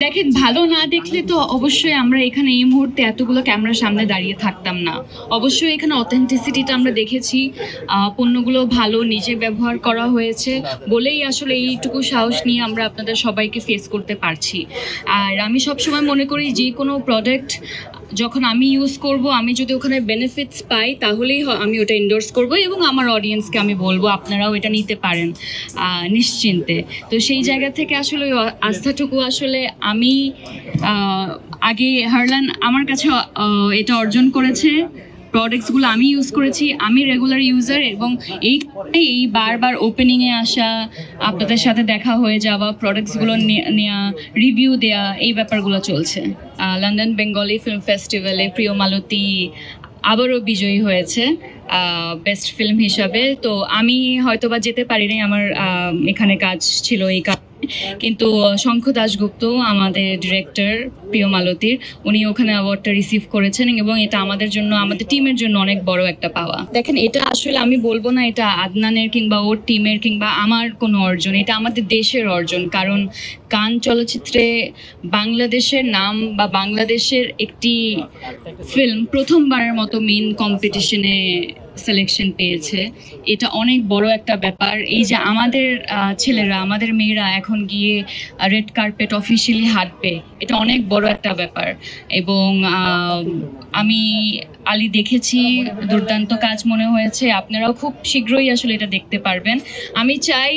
দেখেন, ভালো না দেখলে তো অবশ্যই আমরা এখানে এই মুহূর্তে এতগুলো ক্যামেরার সামনে দাঁড়িয়ে থাকতাম না। অবশ্যই এখানে অথেন্টিসিটিটা আমরা দেখেছি, পণ্যগুলো ভালো নিজে ব্যবহার করা হয়েছে বলেই আসলে এইটুকু সাহস নিয়ে আমরা আপনাদের সবাইকে ফেস করতে পারছি। আর আমি সবসময় মনে করি যে কোনো প্রোডাক্ট যখন আমি ইউজ করব, আমি যদি ওখানে বেনিফিটস পাই তাহলেই আমি ওটা এন্ডোর্স করব এবং আমার অডিয়েন্সকে আমি বলবো আপনারাও এটা নিতে পারেন নিশ্চিন্তে। তো সেই জায়গা থেকে আসলে ওই আস্থাটুকু আসলে আমি আগে হারলান আমার কাছে এটা অর্জন করেছে। প্রোডাক্টসগুলো আমি ইউজ করেছি, আমি রেগুলার ইউজার, এবং এই বারবার ওপেনিংয়ে আসা, আপনাদের সাথে দেখা হয়ে যাওয়া, প্রোডাক্টসগুলো নেওয়া, রিভিউ দেওয়া, এই ব্যাপারগুলো চলছে। লন্ডন বেঙ্গলি ফিল্ম ফেস্টিভ্যালে প্রিয় মালতী আবারও বিজয়ী হয়েছে বেস্ট ফিল্ম হিসাবে। তো আমি হয়তোবা যেতে পারিনি, আমার এখানে কাজ ছিল এই কাজ, কিন্তু শঙ্খ দাশগুপ্ত আমাদের ডিরেক্টর প্রিয় মালতীর, উনি ওখানে অ্যাওয়ার্ডটা রিসিভ করেছেন এবং এটা আমাদের জন্য, আমাদের টিমের জন্য অনেক বড় একটা পাওয়া। দেখেন, এটা আসলে আমি বলবো না এটা আদনানের কিংবা ওর টিমের কিংবা আমার কোনো অর্জন, এটা আমাদের দেশের অর্জন। কারণ কান চলচ্চিত্রে বাংলাদেশের নাম বা বাংলাদেশের একটি ফিল্ম প্রথমবারের মতো মেইন কম্পিটিশনে সিলেকশন পেয়েছে, এটা অনেক বড় একটা ব্যাপার। এই যে আমাদের ছেলেরা, আমাদের মেয়েরা এখন গিয়ে রেড কার্পেট অফিসিয়ালি হাঁটবে, এটা অনেক বড় একটা ব্যাপার। এবং আমি আলী দেখেছি, দুর্দান্ত কাজ মনে হয়েছে। আপনারাও খুব শীঘ্রই আসলে এটা দেখতে পারবেন। আমি চাই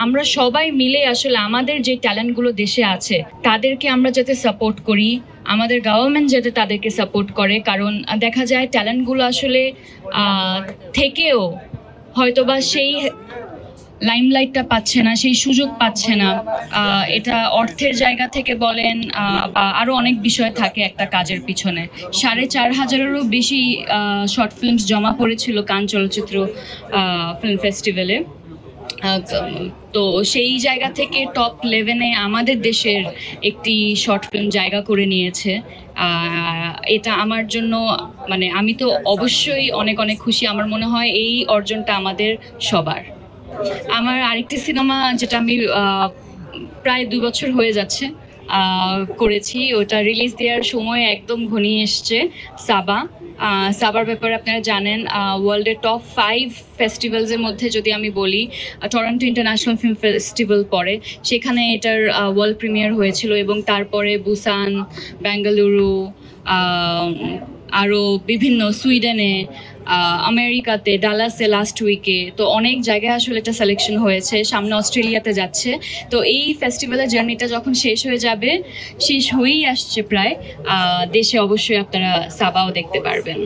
আমরা সবাই মিলে আসলে আমাদের যে ট্যালেন্টগুলো দেশে আছে তাদেরকে আমরা যাতে সাপোর্ট করি, আমাদের গভর্নমেন্ট যাতে তাদেরকে সাপোর্ট করে। কারণ দেখা যায় ট্যালেন্টগুলো আসলে থেকেও হয়তোবা সেই লাইমলাইটটা পাচ্ছে না, সেই সুযোগ পাচ্ছে না। এটা অর্থের জায়গা থেকে বলেন বা আরও অনেক বিষয় থাকে একটা কাজের পিছনে। 4,500-এরও বেশি শর্ট ফিল্মস জমা পড়েছিল কান চলচ্চিত্র ফিল্ম ফেস্টিভ্যালে। তো সেই জায়গা থেকে টপ 11-এ আমাদের দেশের একটি শর্ট ফিল্ম জায়গা করে নিয়েছে। এটা আমার জন্য, মানে আমি তো অবশ্যই অনেক অনেক খুশি। আমার মনে হয় এই অর্জনটা আমাদের সবার। আমার আরেকটি সিনেমা যেটা আমি প্রায় 2 বছর হয়ে যাচ্ছে করেছি, ওটা রিলিজ দেওয়ার সময় একদম ঘনিয়ে এসছে, সাবা। সাবার ব্যাপারে আপনারা জানেন, ওয়ার্ল্ডের টপ 5 ফেস্টিভ্যালসের মধ্যে যদি আমি বলি, টরন্টো ইন্টারন্যাশনাল ফিল্ম ফেস্টিভ্যাল পড়ে, সেখানে এটার ওয়ার্ল্ড প্রিমিয়ার হয়েছিল। এবং তারপরে বুসান, বেঙ্গালুরু, আরও বিভিন্ন সুইডেনে, আমেরিকাতে, ডালাসে লাস্ট উইকে, তো অনেক জায়গায় আসলে এটা সিলেকশন হয়েছে। সামনে অস্ট্রেলিয়াতে যাচ্ছে। তো এই ফেস্টিভ্যালের জার্নিটা যখন শেষ হয়ে যাবে, শেষ হয়েই আসছে প্রায়, দেশে অবশ্যই আপনারা সাবাও দেখতে পারবেন।